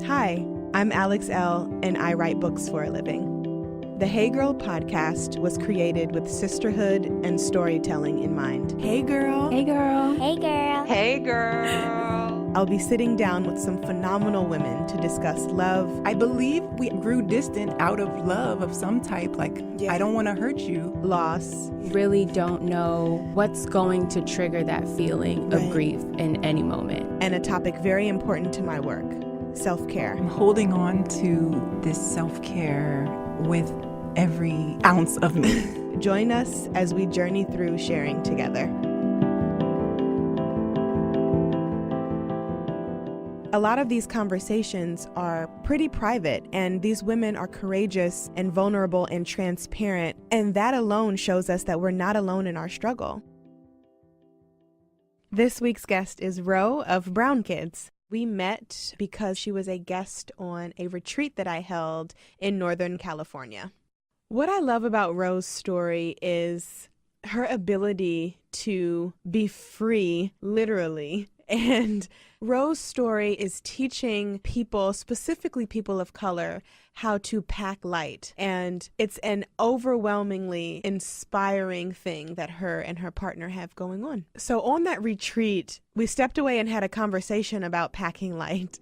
Hi, I'm Alex Elle, and I write books for a living. The Hey Girl podcast was created with sisterhood and storytelling in mind. Hey girl. Hey girl. Hey girl. Hey girl. I'll be sitting down with some phenomenal women to discuss love. I believe we grew distant out of love of some type, I don't want to hurt you. Loss. Really don't know what's going to trigger that feeling of grief in any moment. And a topic very important to my work, self-care. I'm holding on to this self-care with every ounce of me. Join us as we journey through sharing together. A lot of these conversations are pretty private, and these women are courageous and vulnerable and transparent, and that alone shows us that we're not alone in our struggle. This week's guest is Roe of BrownKids. We met because she was a guest on a retreat that I held in Northern California. What I love about Roe's story is her ability to be free, literally. And Roe's story is teaching people, specifically people of color, how to pack light. And it's an overwhelmingly inspiring thing that her and her partner have going on. So on that retreat, we stepped away and had a conversation about packing light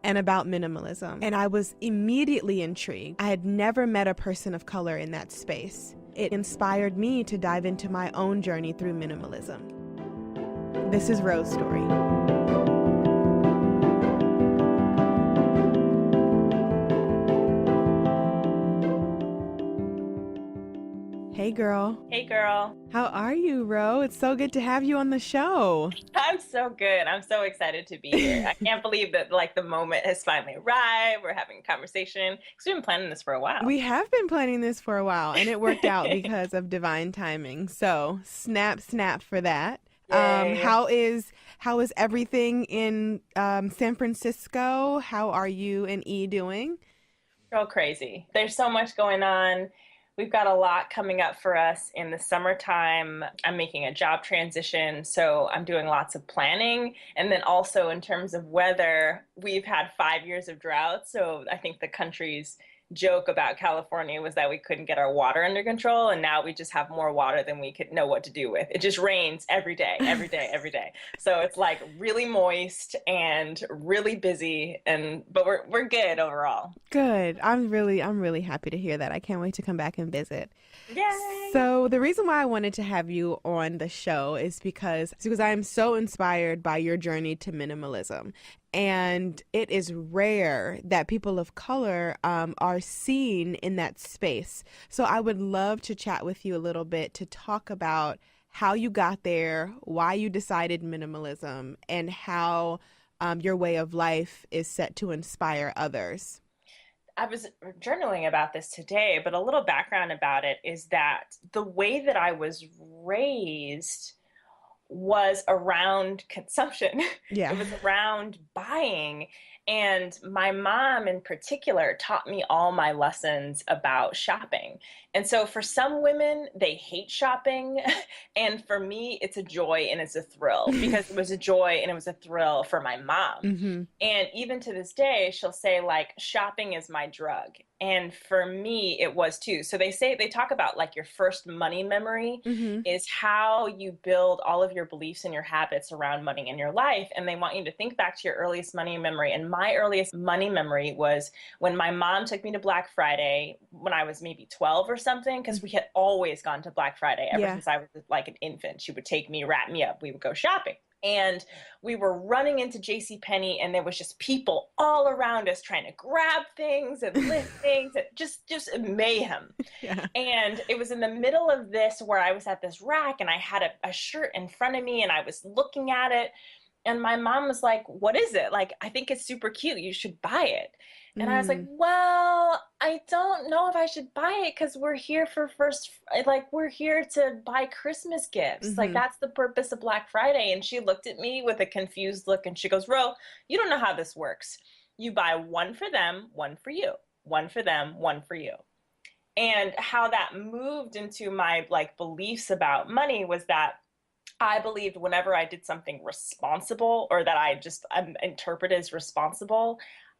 and about minimalism. And I was immediately intrigued. I had never met a person of color in that space. It inspired me to dive into my own journey through minimalism. This is Roe's story. Hey girl. Hey girl. How are you, Roe? It's so good to have you on the show. I'm so good. I'm so excited to be here. I can't believe that the moment has finally arrived. We're having a conversation because we've been planning this for a while. We have been planning this for a while, and it worked out because of divine timing. So snap for that. How is everything in San Francisco? How are you and E doing? Girl crazy. There's so much going on. We've got a lot coming up for us in the summertime. I'm making a job transition, so I'm doing lots of planning. And then also in terms of weather, we've had 5 years of drought. So I think the country's joke about California was that we couldn't get our water under control, and now we just have more water than we could know what to do with. It just rains every day. So it's really moist and really busy, but we're good overall. Good. I'm really happy to hear that. I can't wait to come back and visit. Yay! So the reason why I wanted to have you on the show is because I am so inspired by your journey to minimalism. And it is rare that people of color are seen in that space. So I would love to chat with you a little bit to talk about how you got there, why you decided minimalism, and how your way of life is set to inspire others. I was journaling about this today, but a little background about it is that the way that I was raised was around consumption. Yeah. It was around buying. And my mom in particular taught me all my lessons about shopping. And so for some women, they hate shopping. And for me, it's a joy and it's a thrill because it was a joy and it was a thrill for my mom. Mm-hmm. And even to this day, she'll say shopping is my drug. And for me, it was too. So they talk about your first money memory is how you build all of your beliefs and your habits around money in your life. And they want you to think back to your earliest money memory. And my earliest money memory was when my mom took me to Black Friday when I was maybe 12 or something, because we had always gone to Black Friday ever since I was an infant. She would take me, wrap me up. We would go shopping. And we were running into JCPenney, and there was just people all around us trying to grab things and lift things, and just mayhem. Yeah. And it was in the middle of this where I was at this rack, and I had a shirt in front of me, and I was looking at it. And my mom was like, "What is it? I think it's super cute. You should buy it." And I was like, "Well, I don't know if I should buy it because we're here we're here to buy Christmas gifts. That's the purpose of Black Friday." And she looked at me with a confused look and she goes, "Ro, you don't know how this works. You buy one for them, one for you, one for them, one for you." And how that moved into my beliefs about money was that I believed whenever I did something responsible or that I interpret as responsible,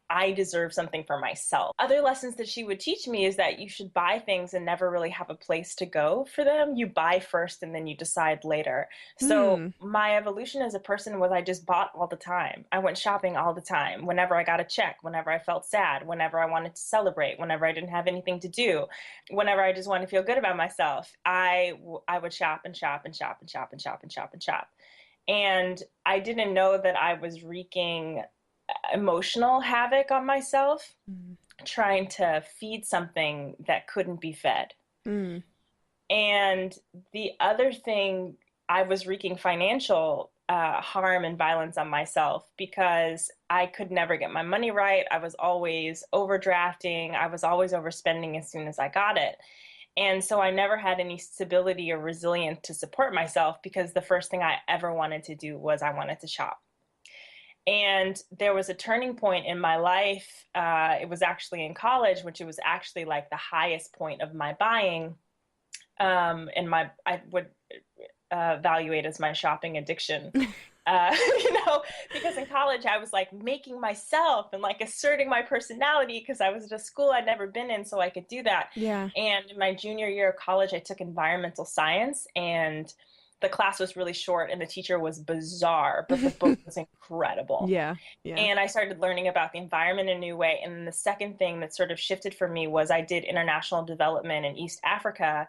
I deserve something for myself. Other lessons that she would teach me is that you should buy things and never really have a place to go for them. You buy first and then you decide later. So my evolution as a person was I just bought all the time. I went shopping all the time. Whenever I got a check, whenever I felt sad, whenever I wanted to celebrate, whenever I didn't have anything to do, whenever I just wanted to feel good about myself, I would shop and shop and shop and shop and shop and shop and shop. And I didn't know that I was wreaking emotional havoc on myself, trying to feed something that couldn't be fed. And the other thing, I was wreaking financial harm and violence on myself because I could never get my money right. I was always overdrafting. I was always overspending as soon as I got it. And so I never had any stability or resilience to support myself because the first thing I ever wanted to do was I wanted to shop. And there was a turning point in my life. It was actually in college, which it was actually like the highest point of my buying. And I would evaluate as my shopping addiction, because in college I was like making myself and like asserting my personality because I was at a school I'd never been in, so I could do that. Yeah. And in my junior year of college, I took environmental science, and the class was really short and the teacher was bizarre, but the book was incredible. Yeah. And I started learning about the environment in a new way. And then the second thing that sort of shifted for me was I did international development in East Africa,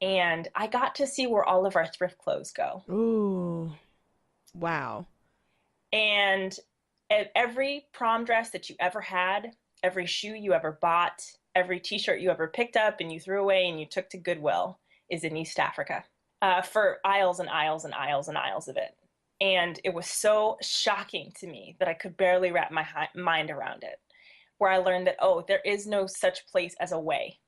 and I got to see where all of our thrift clothes go. Ooh, wow. And every prom dress that you ever had, every shoe you ever bought, every t-shirt you ever picked up and you threw away and you took to Goodwill is in East Africa. For aisles and aisles and aisles and aisles of it. And it was so shocking to me that I could barely wrap my mind around it, where I learned that, there is no such place as a way.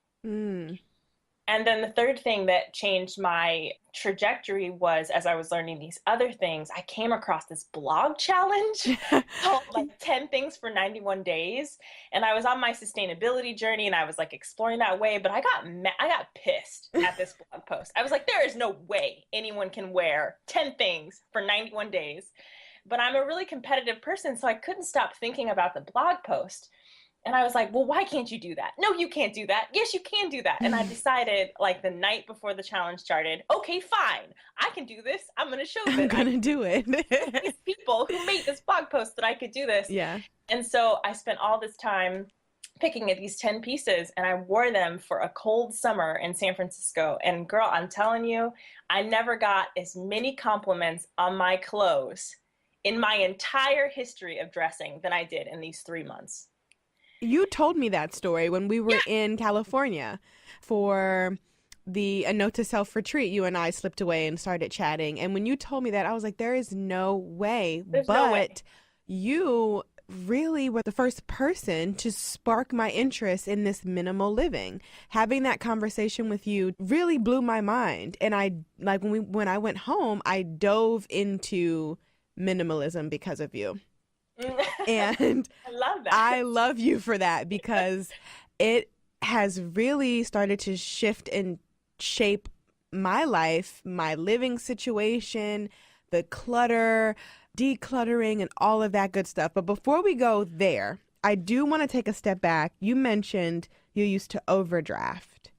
And then the third thing that changed my trajectory was, as I was learning these other things, I came across this blog challenge called like 10 things for 91 days. And I was on my sustainability journey and I was like exploring that way, but I got pissed at this blog post. I was like, there is no way anyone can wear 10 things for 91 days. But I'm a really competitive person, so I couldn't stop thinking about the blog post. And I was like, well, why can't you do that? No, you can't do that. Yes, you can do that. And I decided like the night before the challenge started, okay, fine. I can do this. I'm going to show them. I'm going to do it. These people who made this blog post that I could do this. Yeah. And so I spent all this time picking at these 10 pieces, and I wore them for a cold summer in San Francisco. And girl, I'm telling you, I never got as many compliments on my clothes in my entire history of dressing than I did in these 3 months. You told me that story when we were in California for the A Note to Self retreat. You and I slipped away and started chatting. And when you told me that, I was like, there is no way. There's no way. You really were the first person to spark my interest in this minimal living. Having that conversation with you really blew my mind. And I like when I went home, I dove into minimalism because of you. And I love that. I love you for that because it has really started to shift and shape my life, my living situation, the clutter, decluttering, and all of that good stuff. But before we go there, I do want to take a step back. You mentioned you used to overdraft.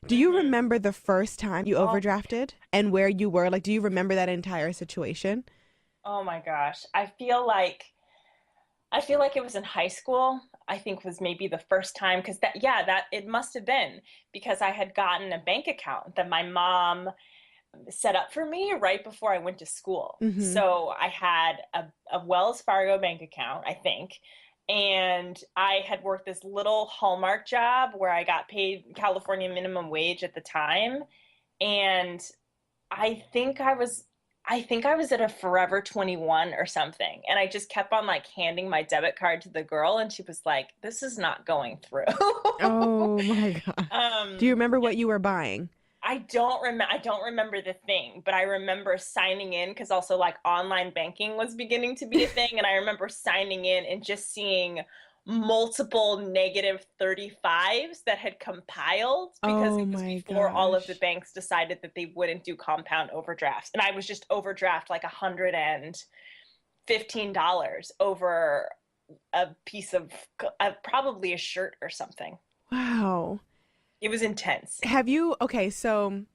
Do you remember the first time you overdrafted and where you were? Like, do you remember that entire situation? Oh my gosh. I feel like it was in high school. I think was maybe the first time, because that it must have been because I had gotten a bank account that my mom set up for me right before I went to school. So I had a Wells Fargo bank account, I think, and I had worked this little Hallmark job where I got paid California minimum wage at the time, and I think I was at a Forever 21 or something. And I just kept on like handing my debit card to the girl. And she was like, this is not going through. Oh my God. Do you remember what you were buying? I don't remember the thing, but I remember signing in because also like online banking was beginning to be a thing. And I remember signing in and just seeing multiple negative 35s that had compiled because it was before all of the banks decided that they wouldn't do compound overdrafts. And I was just overdraft like $115 over a piece of probably a shirt or something. Wow. It was intense. Okay, so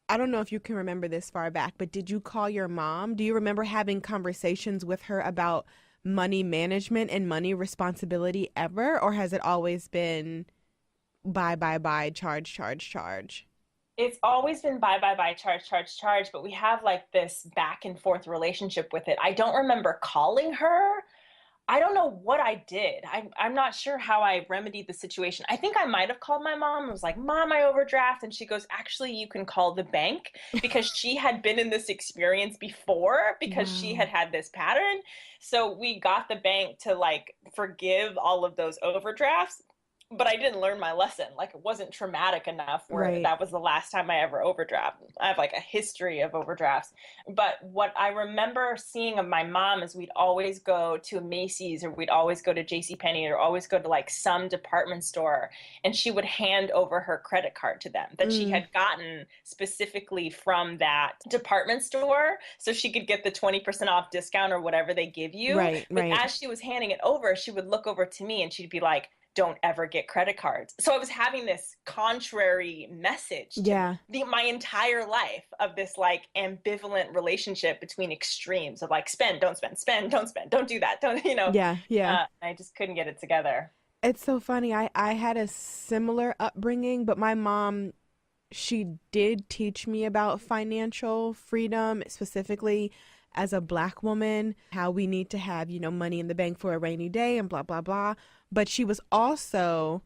I don't know if you can remember this far back, but did you call your mom? Do you remember having conversations with her about money management and money responsibility ever? Or has it always been buy, charge? It's always been buy, charge, but we have like this back and forth relationship with it. I don't remember calling her. I don't know what I did. I'm not sure how I remedied the situation. I think I might have called my mom. I was like, Mom, I overdraft. And she goes, actually, you can call the bank, because she had been in this experience before, because she Wow. had this pattern. So we got the bank to like forgive all of those overdrafts. But I didn't learn my lesson. Like, it wasn't traumatic enough where Right. that was the last time I ever overdraft. I have like a history of overdrafts. But what I remember seeing of my mom is we'd always go to Macy's, or we'd always go to JCPenney, or always go to like some department store, and she would hand over her credit card to them that she Mm, had gotten specifically from that department store, so she could get the 20% off discount or whatever they give you. right, But right. as she was handing it over, she would look over to me and she'd be like, don't ever get credit cards. So I was having this contrary message to Yeah. my entire life, of this like ambivalent relationship between extremes of like, spend, don't spend, spend, don't spend, don't do that, don't, Yeah, yeah. I just couldn't get it together. It's so funny. I had a similar upbringing, but my mom, she did teach me about financial freedom, specifically as a Black woman, how we need to have, money in the bank for a rainy day and blah, blah, blah. But she was also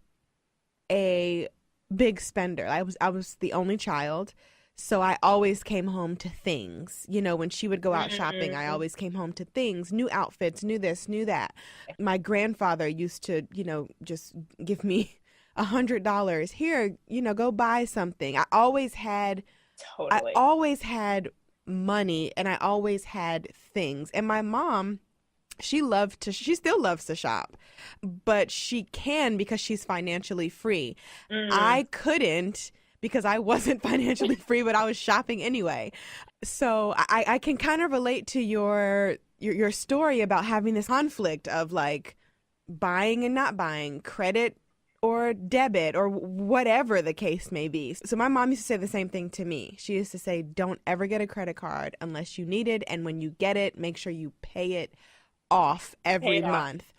a big spender. I was the only child. So I always came home to things. When she would go out shopping, I Mm, always came home to things, new outfits, new this, new that. My grandfather used to, just give me $100. Here, go buy something. I totally. always had money, and I always had things. And my mom, she still loves to shop, but she can because she's financially free. Mm, I couldn't because I wasn't financially free, but I was shopping anyway. So I can kind of relate to your story about having this conflict of like buying and not buying, credit or debit or whatever the case may be. So my mom used to say the same thing to me. She used to say, don't ever get a credit card unless you need it. And when you get it, make sure you pay it off every paid off. month.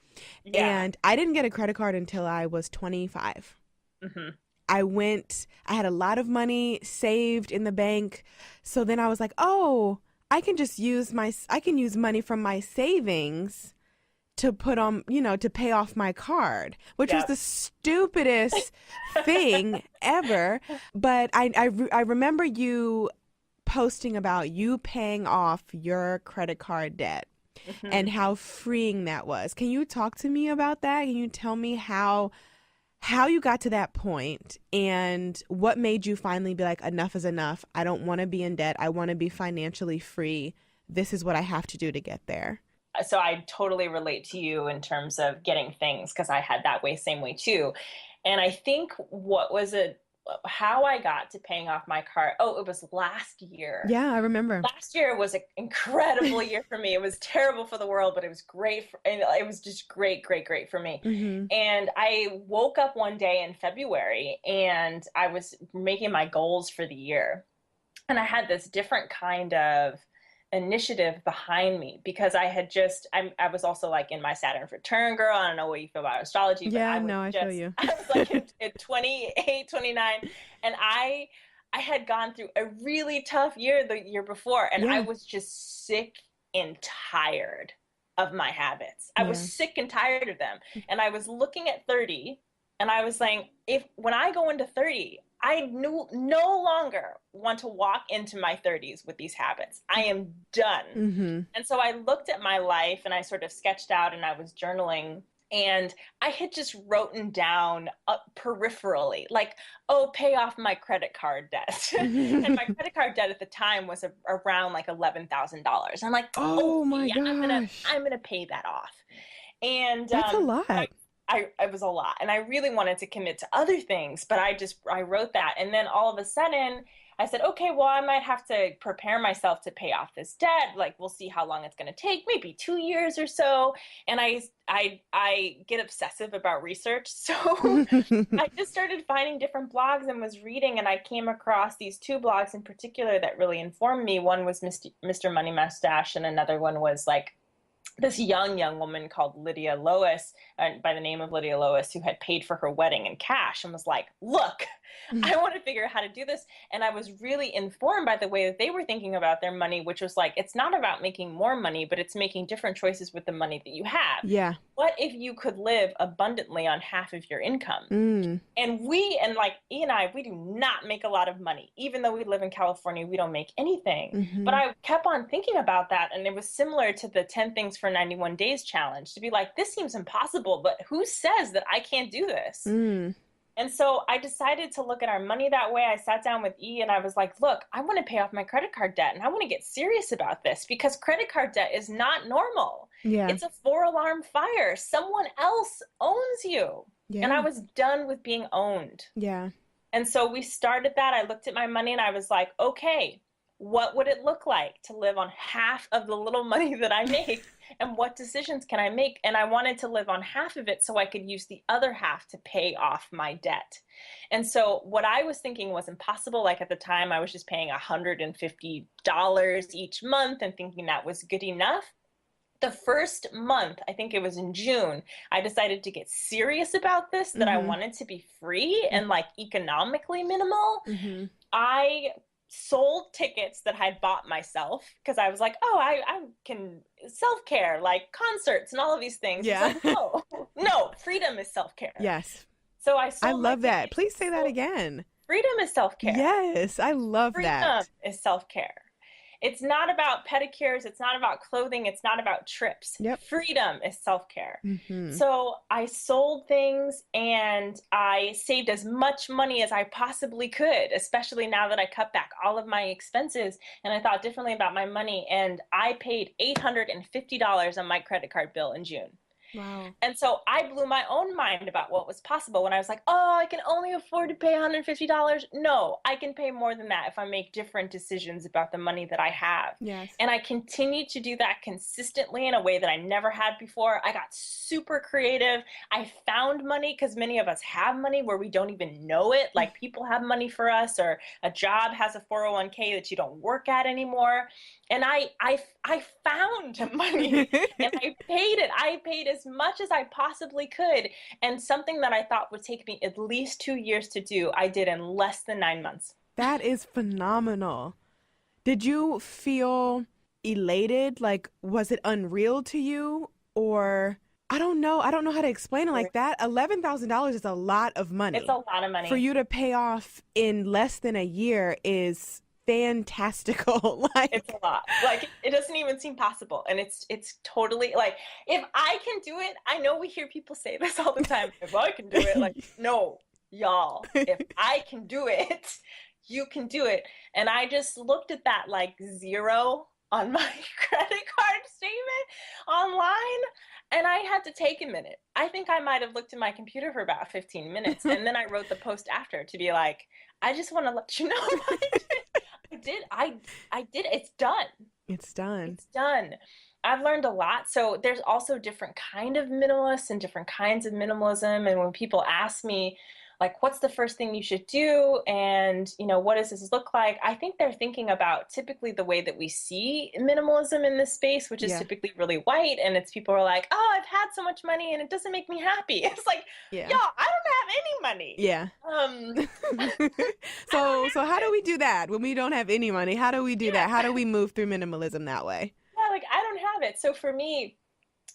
Yeah. And I didn't get a credit card until I was 25. Hmm. I had a lot of money saved in the bank. So then I was like, oh, I can use money from my savings to put on, to pay off my card, which was Yeah. the stupidest thing ever. But I remember you posting about you paying off your credit card debt Hmm. and how freeing that was. Can you talk to me about that? Can you tell me how you got to that point and what made you finally be like, enough is enough. I don't want to be in debt. I want to be financially free. This is what I have to do to get there. So I totally relate to you in terms of getting things, because I had that same way too. And I think how I got to paying off my car. Oh, it was last year. Yeah, I remember. Last year was an incredible year for me. It was terrible for the world, but it was great. And it was just great, great, great for me. Hmm. And I woke up one day in February and I was making my goals for the year. And I had this different kind of initiative behind me, because I was also like in my Saturn return, girl. I don't know what you feel about astrology, but Yeah, no, I feel you. I was like at 28, 29, and I had gone through a really tough year the year before, and I Yeah, was just sick and tired of my habits. I was yeah. sick and tired of them. And I was looking at 30, and I was saying, if when I go into 30, I no longer want to walk into my 30s with these habits. I am done. Hmm. And so I looked at my life and I sort of sketched out, and I was journaling. And I had just written down peripherally, like, oh, pay off my credit card debt. And my credit card debt at the time was around like $11,000. I'm like, oh Oh my yeah, gosh. I'm gonna pay that off. And That's a but lot. it was a lot, and I really wanted to commit to other things, but I wrote that, and then all of a sudden I said, okay, well, I might have to prepare myself to pay off this debt. Like, we'll see how long it's going to take, maybe 2 years or so. And I get obsessive about research. So I just started finding different blogs and was reading, and I came across these two blogs in particular that really informed me. One was Mr. Money Mustache, and another one was like this young woman called Lydia Lois, by the name of Lydia Lois, who had paid for her wedding in cash and was like, look, I want to figure out how to do this. And I was really informed by the way that they were thinking about their money, which was like, it's not about making more money, but it's making different choices with the money that you have. Yeah. What if you could live abundantly on half of your income? And like E and I, we do not make a lot of money. Even though we live in California, we don't make anything. But I kept on thinking about that. And it was similar to the 10 Things for 91 Days challenge, to be like, this seems impossible, but who says that I can't do this? And so I decided to look at our money that way. I sat down with E and I was like, look, I want to pay off my credit card debt, and I want to get serious about this, because credit card debt is not normal. Yeah. It's a 4-alarm fire. Someone else owns you. Yeah. And I was done with being owned. Yeah. And so we started that. I looked at my money and I was like, okay, what would it look like to live on half of the little money that I make? And what decisions can I make? And I wanted to live on half of it so I could use the other half to pay off my debt. And so what I was thinking was impossible. Like at the time, I was just paying $150 each month and thinking that was good enough. The first month, I think it was in June, I decided to get serious about this, that I wanted to be free and like economically minimal. I sold tickets that I'd bought myself because I was like, oh, I can self-care, like concerts and all of these things. Yeah. Like, no, freedom is self-care. Yes. So I love that. Please say that again. Freedom is self-care. Yes, I love that. Freedom is self-care. It's not about pedicures. It's not about clothing. It's not about trips. Yep. Freedom is self-care. So I sold things and I saved as much money as I possibly could, especially now that I cut back all of my expenses and I thought differently about my money. And I paid $850 on my credit card bill in June. Wow. And so I blew my own mind about what was possible when I was like, oh, I can only afford to pay $150. No, I can pay more than that if I make different decisions about the money that I have. Yes. And I continued to do that consistently in a way that I never had before. I got super creative. I found money, because many of us have money where we don't even know it. Like people have money for us, or a job has a 401k that you don't work at anymore. And I found money and I paid it. I paid as much as I possibly could. And something that I thought would take me at least 2 years to do, I did in less than 9 months. That is phenomenal. Did you feel elated? Like, was it unreal to you? Or I don't know how to explain it like that. $11,000 is a lot of money. It's a lot of money. For you to pay off in less than a year is fantastical. Like, it's a lot. Like, it doesn't even seem possible. And it's totally like, if I can do it, I know we hear people say this all the time. If I can do it, like, no, y'all, if I can do it, you can do it. And I just looked at that like zero on my credit card statement online. And I had to take a minute. I think I might have looked at my computer for about 15 minutes. And then I wrote the post after to be like, I just want to let you know I did. It's done. It's done. It's done. I've learned a lot. So there's also different kind of minimalists and different kinds of minimalism. And when people ask me, like, what's the first thing you should do? And, what does this look like? I think they're thinking about typically the way that we see minimalism in this space, which is typically really white. And it's people are like, oh, I've had so much money and it doesn't make me happy. It's like, y'all, I don't have any money. Yeah. So how do we do that when we don't have any money? How do we do that? How do we move through minimalism that way? Yeah, like, I don't have it. So for me,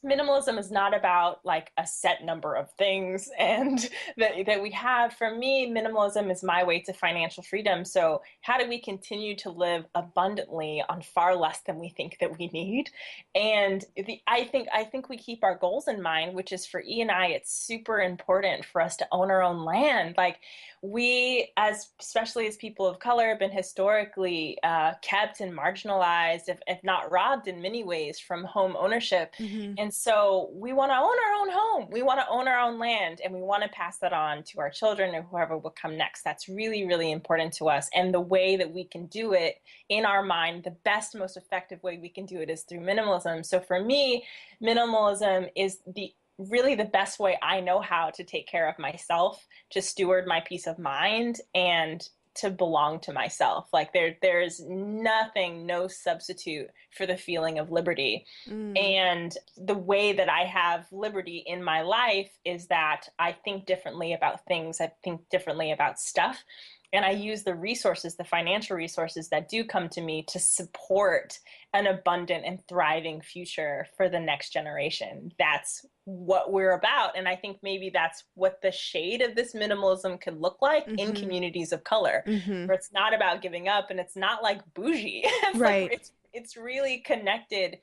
minimalism is not about like a set number of things and that we have. For me, minimalism is my way to financial freedom. So how do we continue to live abundantly on far less than we think that we need? And I think we keep our goals in mind, which is for E and I, it's super important for us to own our own land. Like, we, especially as people of color, have been historically kept and marginalized, if not robbed in many ways, from home ownership. And so we want to own our own home. We want to own our own land, and we want to pass that on to our children or whoever will come next. That's really, really important to us. And the way that we can do it in our mind, the best, most effective way we can do it is through minimalism. So for me, minimalism is really the best way I know how to take care of myself, to steward my peace of mind, and to belong to myself. Like there's nothing, no substitute for the feeling of liberty. And the way that I have liberty in my life is that I think differently about things. I think differently about stuff. And I use the resources, the financial resources that do come to me to support an abundant and thriving future for the next generation. That's what we're about. And I think maybe that's what the shade of this minimalism could look like in communities of color, where it's not about giving up and it's not like bougie. It's right. Like, it's really connected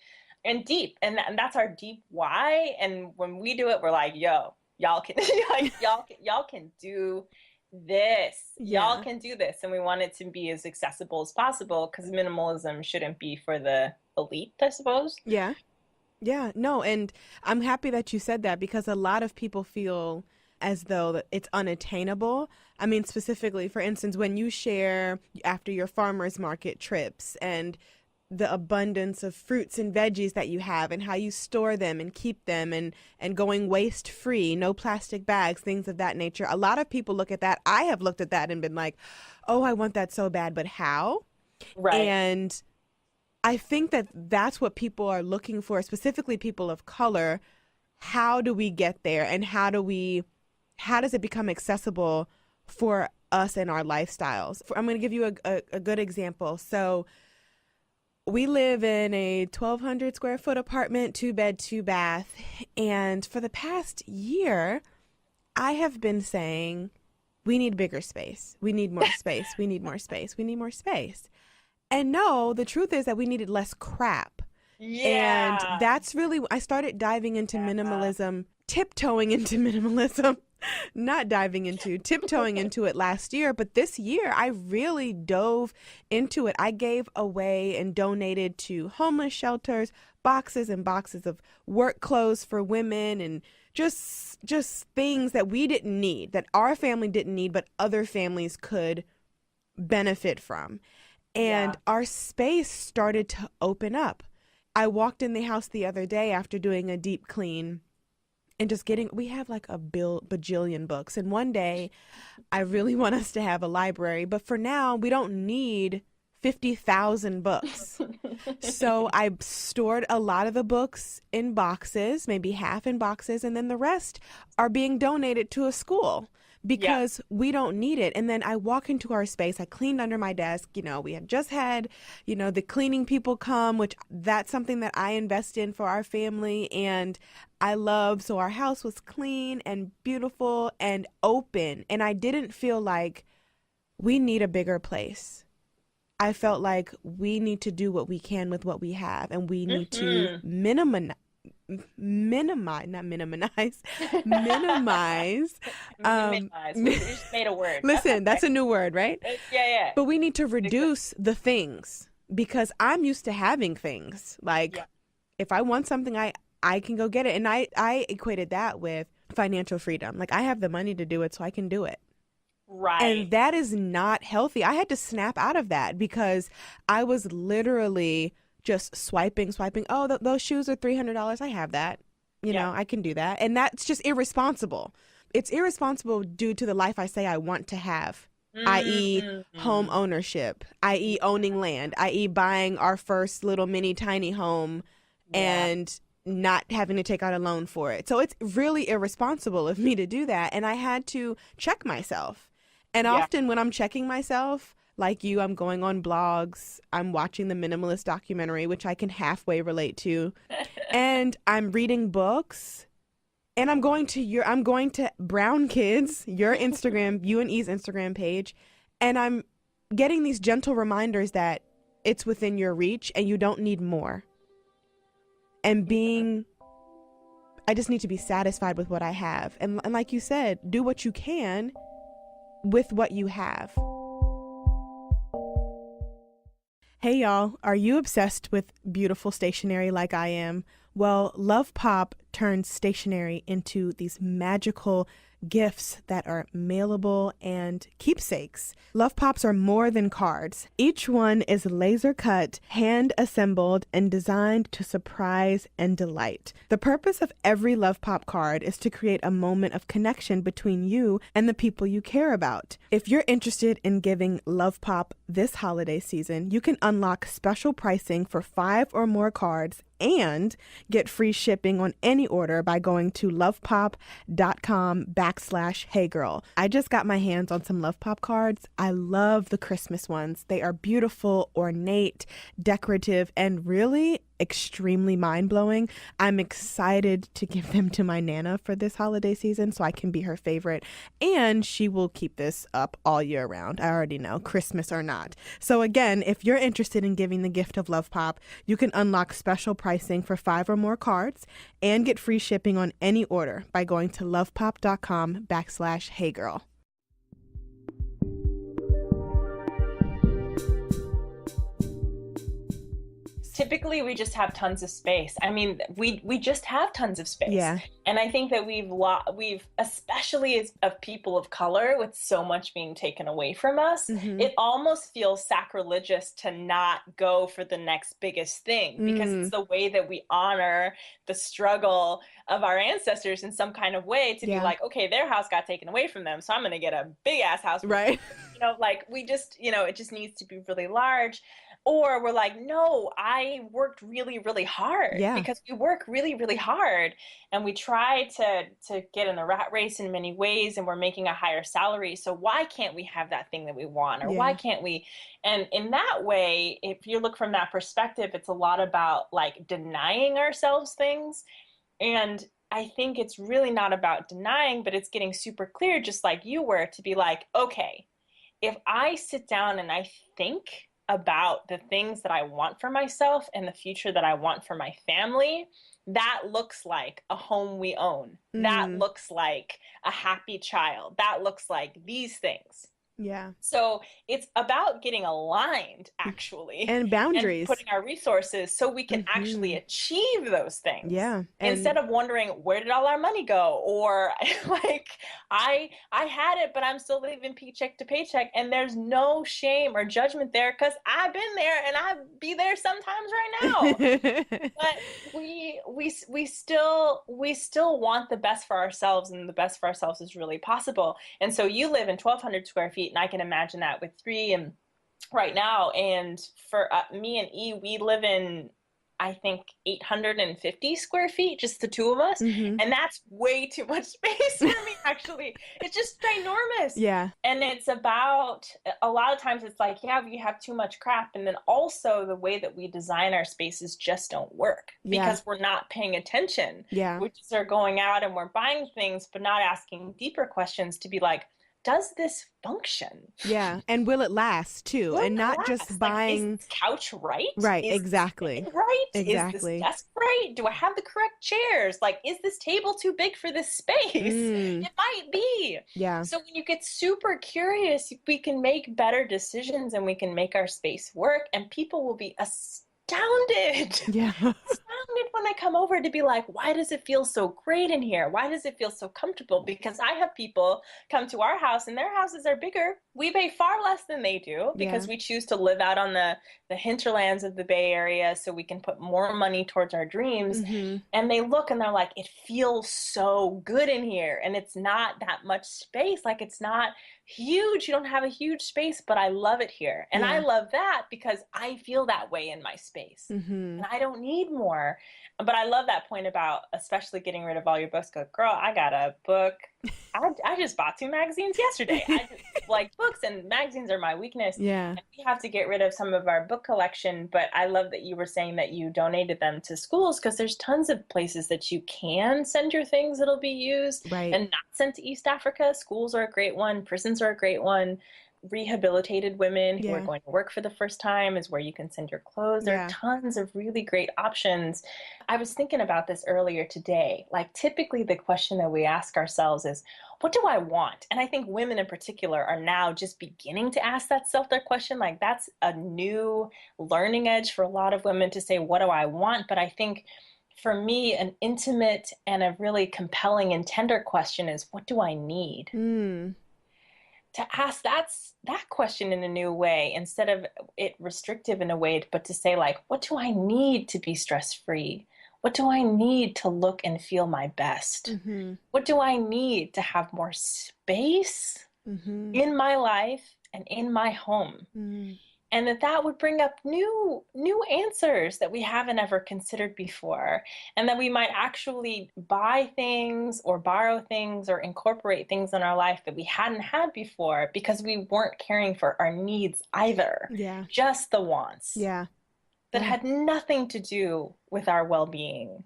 and deep. And that's our deep why. And when we do it, we're like, yo, y'all can, y'all can do this. Y'all can do this. And we want it to be as accessible as possible, because minimalism shouldn't be for the elite, I suppose. Yeah. No, and I'm happy that you said that, because a lot of people feel as though it's unattainable. I mean, specifically, for instance, when you share after your farmer's market trips and the abundance of fruits and veggies that you have and how you store them and keep them and going waste free, no plastic bags, things of that nature. A lot of people look at that. I have looked at that and been like, oh, I want that so bad, but how? Right. And I think that that's what people are looking for, specifically people of color. How do we get there? And how does it become accessible for us and our lifestyles? I'm going to give you a good example. So we live in a 1,200 square foot apartment, 2-bed, 2-bath. And for the past year, I have been saying, we need bigger space. We need more space. We need more space. We need more space. And no, the truth is that we needed less crap. Yeah. And that's really, I started diving into minimalism, tiptoeing into minimalism, not diving into, tiptoeing into it last year. But this year, I really dove into it. I gave away and donated to homeless shelters, boxes and boxes of work clothes for women, and just things that we didn't need, that our family didn't need, but other families could benefit from. And our space started to open up. I walked in the house the other day after doing a deep clean and just we have like a bajillion books. And one day I really want us to have a library, but for now we don't need 50,000 books. So I stored a lot of the books in boxes, maybe half in boxes, and then the rest are being donated to a school, because we don't need it. And then I walk into our space. I cleaned under my desk. We had just had, the cleaning people come, which that's something that I invest in for our family and I love. So our house was clean and beautiful and open. And I didn't feel like we need a bigger place. I felt like we need to do what we can with what we have, and we need to minimize. Minimize. We just made a word. Listen, that's a new word, right? Yeah. But we need to reduce the things, because I'm used to having things. Like if I want something, I can go get it. And I equated that with financial freedom. Like I have the money to do it, so I can do it. Right. And that is not healthy. I had to snap out of that, because I was literally just swiping. Oh, those shoes are $300. I have that. I can do that. And that's just irresponsible. It's irresponsible due to the life I say I want to have, i.e. home ownership, i.e. owning land, i.e. buying our first little mini tiny home and not having to take out a loan for it. So it's really irresponsible of me to do that. And I had to check myself. And often when I'm checking myself, like you, I'm going on blogs, I'm watching the Minimalist documentary, which I can halfway relate to, and I'm reading books, and I'm going to BrownKids, your Instagram, U&E's Instagram page, and I'm getting these gentle reminders that it's within your reach and you don't need more. And I just need to be satisfied with what I have. And like you said, do what you can with what you have. Hey y'all, are you obsessed with beautiful stationery like I am? Well, Love Pop turns stationery into these magical gifts that are mailable and keepsakes. Love Pops are more than cards. Each one is laser cut, hand assembled, and designed to surprise and delight. The purpose of every Love Pop card is to create a moment of connection between you and the people you care about. If you're interested in giving Love Pop this holiday season, you can unlock special pricing for 5 or more cards and get free shipping on any order by going to lovepop.com/heygirl. I just got my hands on some Love Pop cards. I love the Christmas ones. They are beautiful, ornate, decorative, and really extremely mind-blowing. I'm excited to give them to my Nana for this holiday season so I can be her favorite, and she will keep this up all year round. I already know, Christmas or not. So again, if you're interested in giving the gift of Love Pop, you can unlock special pricing for 5 or more cards and get free shipping on any order by going to lovepop.com/heygirl. Typically, we just have tons of space. I mean, we just have tons of space. Yeah. And I think that we've especially as of people of color, with so much being taken away from us, it almost feels sacrilegious to not go for the next biggest thing, because it's the way that we honor the struggle of our ancestors in some kind of way, to be like, okay, their house got taken away from them, so I'm going to get a big ass house. Right. Like we just, it just needs to be really large. Or we're like, no, I worked really, really hard, because we work really, really hard, and we try to get in a rat race in many ways, and we're making a higher salary. So why can't we have that thing that we want? Or why can't we? And in that way, if you look from that perspective, it's a lot about like denying ourselves things. And I think it's really not about denying, but it's getting super clear, just like you were, to be like, okay, if I sit down and I think about the things that I want for myself and the future that I want for my family, that looks like a home we own. That looks like a happy child. That looks like these things. Yeah. So it's about getting aligned, actually. And boundaries. And putting our resources so we can actually achieve those things. Yeah. Instead of wondering, where did all our money go? Or like, I had it, but I'm still living paycheck to paycheck. And there's no shame or judgment there, because I've been there and I'd be there sometimes right now. But we still want the best for ourselves, and the best for ourselves is really possible. And so you live in 1,200 square feet, and I can imagine that with 3 and right now. And for me and E, we live in, I think, 850 square feet, just the two of us. And that's way too much space for me, actually. It's just ginormous. Yeah. And it's about, a lot of times it's like, yeah, we have too much crap. And then also the way that we design our spaces just don't work, because we're not paying attention. Yeah. We just are going out and we're buying things, but not asking deeper questions to be like, does this function? Yeah. And will it last too? Will and it not last? just buying. Like, is this couch right? Right. Is Exactly. this right? Exactly. Is this desk right? Do I have the correct chairs? Like, is this table too big for this space? It might be. Yeah. So when you get super curious, we can make better decisions, and we can make our space work, and people will be astounded. Yeah. Astounded when they come over, to be like, why does it feel so great in here? Why does it feel so comfortable? Because I have people come to our house and their houses are bigger. We pay far less than they do, because we choose to live out on the hinterlands of the Bay Area, so we can put more money towards our dreams. And they look and they're like, it feels so good in here. And it's not that much space. Like, it's not huge. You don't have a huge space, but I love it here. And I love that, because I feel that way in my space. And I don't need more. But I love that point about especially getting rid of all your books. Go, girl, I got a book. I just bought 2 magazines yesterday. I just like books, and magazines are my weakness. Yeah. And we have to get rid of some of our book collection. But I love that you were saying that you donated them to schools, because there's tons of places that you can send your things that'll be used and not sent to East Africa. Schools are a great one. Prisons are a great one. Rehabilitated women who are going to work for the first time is where you can send your clothes. There are tons of really great options. I was thinking about this earlier today. Like, typically the question that we ask ourselves is, what do I want? And I think women in particular are now just beginning to ask that question. Like, that's a new learning edge for a lot of women, to say, what do I want? But I think for me, an intimate and a really compelling and tender question is, what do I need? Mm. To ask that question in a new way, instead of it restrictive in a way, but to say like, what do I need to be stress-free? What do I need to look and feel my best? Mm-hmm. What do I need to have more space Mm-hmm. in my life and in my home? Mm-hmm. And that would bring up new answers that we haven't ever considered before, and that we might actually buy things or borrow things or incorporate things in our life that we hadn't had before because we weren't caring for our needs either, Yeah. just the wants Yeah. that Oh, had nothing to do with our well-being.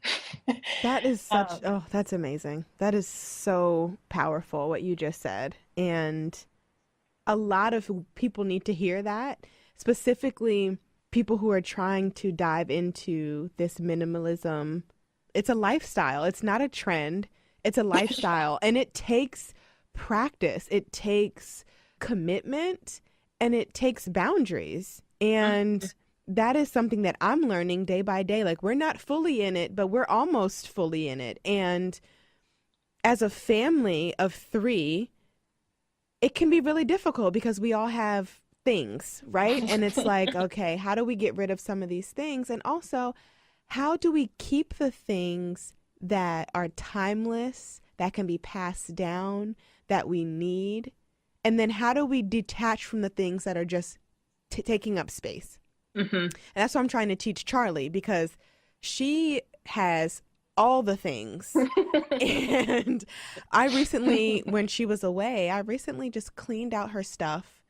that is such, um, oh, that's amazing. That is so powerful, what you just said. And a lot of people need to hear that, specifically people who are trying to dive into this minimalism. It's a lifestyle. It's not a trend. It's a lifestyle. And it takes practice. It takes commitment and it takes boundaries. And that is something that I'm learning day by day. Like, we're not fully in it, but we're almost fully in it. And as a family of 3, it can be really difficult because we all have things, right? And it's like, okay, how do we get rid of some of these things? And also, how do we keep the things that are timeless, that can be passed down, that we need? And then how do we detach from the things that are just taking up space? mm-hmm. And that's what I'm trying to teach Charlie, because she has all the things. And I recently, when she was away, I recently just cleaned out her stuff,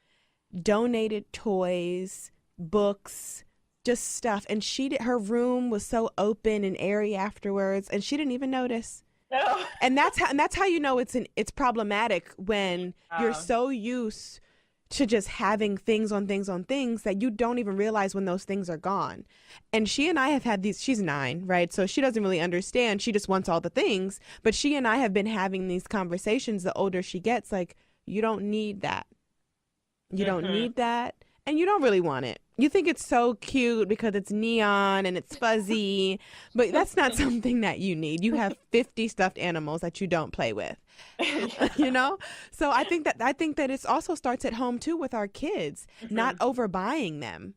donated toys, books, just stuff. And her room was so open and airy afterwards, and she didn't even notice. No. And that's how you know it's problematic when you're so used to just having things on things on things that you don't even realize when those things are gone. And she and I have had these, she's 9, right? So she doesn't really understand. She just wants all the things. But she and I have been having these conversations the older she gets, like, you don't need that. You don't need that. And you don't really want it. You think it's so cute because it's neon and it's fuzzy, but that's not something that you need. You have 50 stuffed animals that you don't play with, you know? So I think that it also starts at home too with our kids, not overbuying them.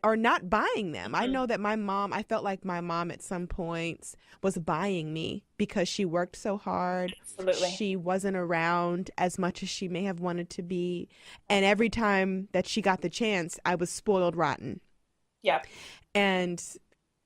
Or not buying them. I know that I felt like my mom at some points was buying me because she worked so hard. Absolutely. She wasn't around as much as she may have wanted to be. And every time that she got the chance, I was spoiled rotten. Yep. And,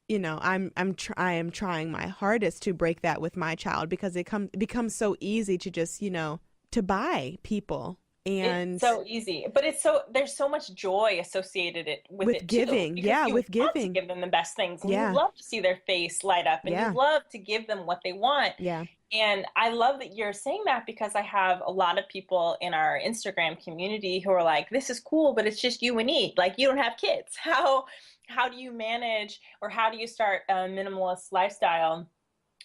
you know, I am trying my hardest to break that with my child, because it becomes so easy to just, you know, to buy people. And it's so easy, but there's so much joy associated with it giving. Too, Yeah, you with want giving. to give them the best things, and Yeah. you love to see their face light up, and Yeah. you love to give them what they want. Yeah. And I love that you're saying that, because I have a lot of people in our Instagram community who are like, this is cool, but it's just you and E. Like, you don't have kids. How do you manage, or how do you start a minimalist lifestyle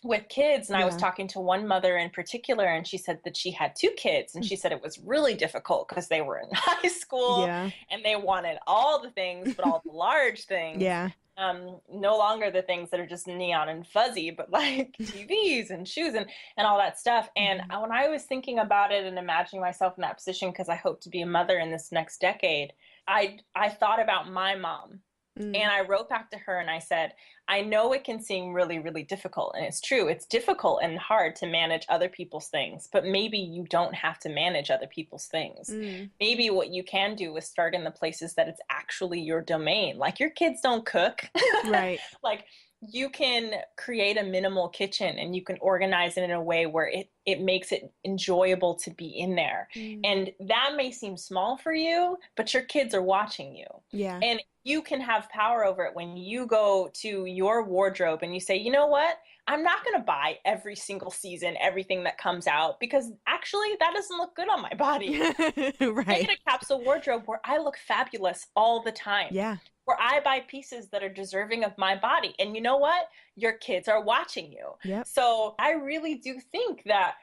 with kids? And I was talking to one mother in particular, and she said that she had 2 kids, and she said it was really difficult because they were in high school, and they wanted all the things, but all the large things. Yeah. No longer the things that are just neon and fuzzy, but like TVs and shoes and all that stuff. And when I was thinking about it and imagining myself in that position, because I hope to be a mother in this next decade, I thought about my mom. And I wrote back to her and I said, I know it can seem really, really difficult. And it's true. It's difficult and hard to manage other people's things, but maybe you don't have to manage other people's things. Maybe what you can do is start in the places that it's actually your domain. Like, your kids don't cook. Right. Like, you can create a minimal kitchen, and you can organize it in a way where it makes it enjoyable to be in there. And that may seem small for you, but your kids are watching you. Yeah. And you can have power over it when you go to your wardrobe and you say, you know what? I'm not going to buy every single season everything that comes out, because actually that doesn't look good on my body. Right. I get a capsule wardrobe where I look fabulous all the time. Yeah. Where I buy pieces that are deserving of my body. And you know what? Your kids are watching you. Yep. So I really do think that,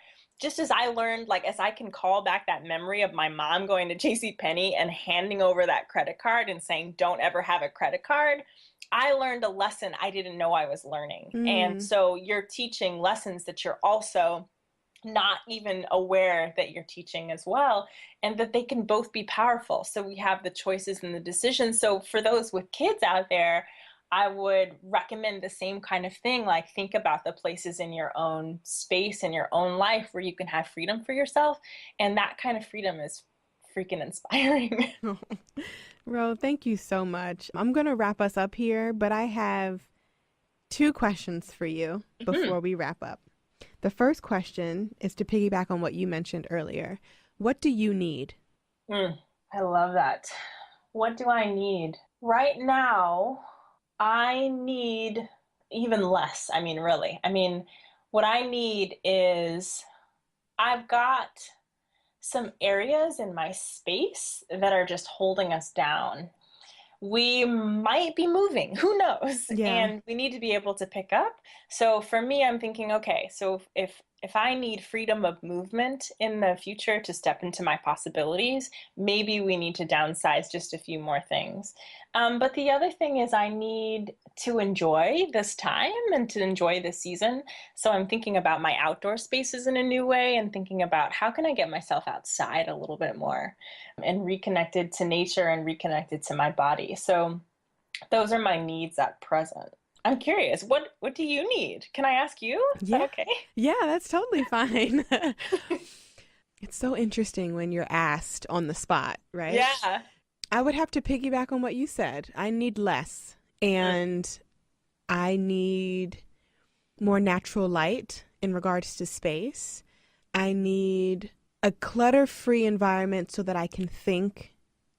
just as I learned, like, as I can call back that memory of my mom going to JCPenney and handing over that credit card and saying, don't ever have a credit card, I learned a lesson I didn't know I was learning. And so you're teaching lessons that you're also not even aware that you're teaching as well, and that they can both be powerful. So we have the choices and the decisions. So for those with kids out there, I would recommend the same kind of thing. Like, think about the places in your own space, in your own life, where you can have freedom for yourself. And that kind of freedom is freaking inspiring. Ro, thank you so much. I'm going to wrap us up here, but I have 2 questions for you before we wrap up. The first question is to piggyback on what you mentioned earlier. What do you need? I love that. What do I need? Right now, I need even less. I mean, really. I mean, what I need is, I've got some areas in my space that are just holding us down. We might be moving, who knows? Yeah. And we need to be able to pick up. So for me, I'm thinking, okay, so if I need freedom of movement in the future to step into my possibilities, maybe we need to downsize just a few more things. But the other thing is, I need to enjoy this time and to enjoy this season. So I'm thinking about my outdoor spaces in a new way, and thinking about how can I get myself outside a little bit more and reconnected to nature and reconnected to my body. So those are my needs at present. I'm curious, what do you need? Can I ask you? Is that okay? Yeah, that's totally fine. It's so interesting when you're asked on the spot, right? Yeah. I would have to piggyback on what you said. I need less, and I need more natural light in regards to space. I need a clutter-free environment so that I can think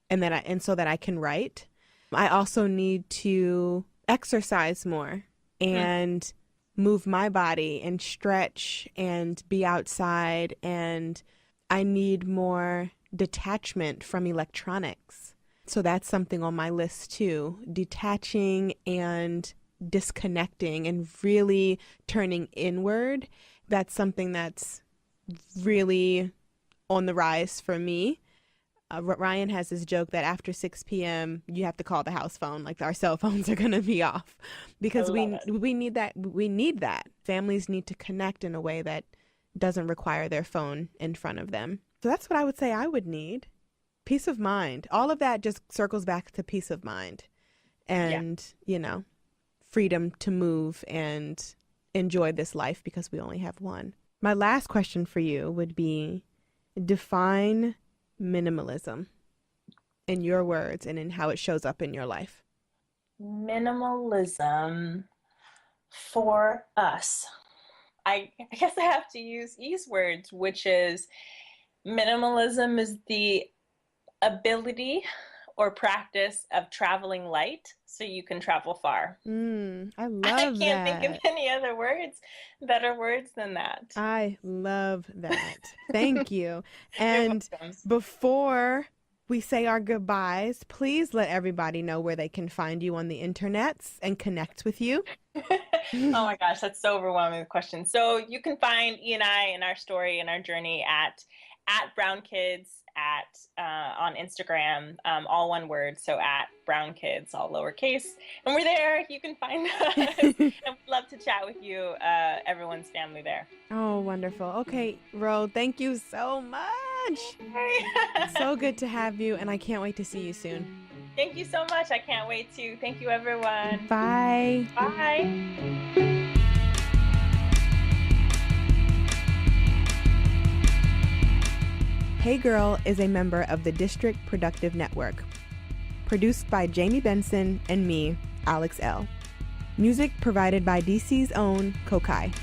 and so that I can write. I also need to exercise more and move my body and stretch and be outside, and I need more detachment from electronics. So that's something on my list too, detaching and disconnecting and really turning inward. That's something that's really on the rise for me. Ryan has this joke that after 6 p.m. you have to call the house phone, like our cell phones are going to be off, because we need that. We need that. Families need to connect in a way that doesn't require their phone in front of them. So that's what I would say I would need. Peace of mind. All of that just circles back to peace of mind and, freedom to move and enjoy this life, because we only have one. My last question for you would be, define minimalism in your words and in how it shows up in your life. Minimalism for us. I guess I have to use E's words, which is, minimalism is the ability or practice of traveling light so you can travel far. I love I that. can't think of any other words, better words than that. I love that. Thank you. And before we say our goodbyes, please let everybody know where they can find you on the internets and connect with you. Oh my gosh, that's so overwhelming with questions. So you can find E and I and our story and our journey at BrownKids on Instagram, all one word. So at BrownKids, all lowercase. And we're there. You can find us. And we'd love to chat with you, everyone's family there. Oh, wonderful. Okay, Ro, thank you so much. So good to have you, and I can't wait to see you soon. Thank you so much. I can't wait to. Thank you, everyone. Bye. Bye. Hey Girl is a member of the District Productive Network. Produced by Jamie Benson and me, Alex Elle. Music provided by DC's own Kokai.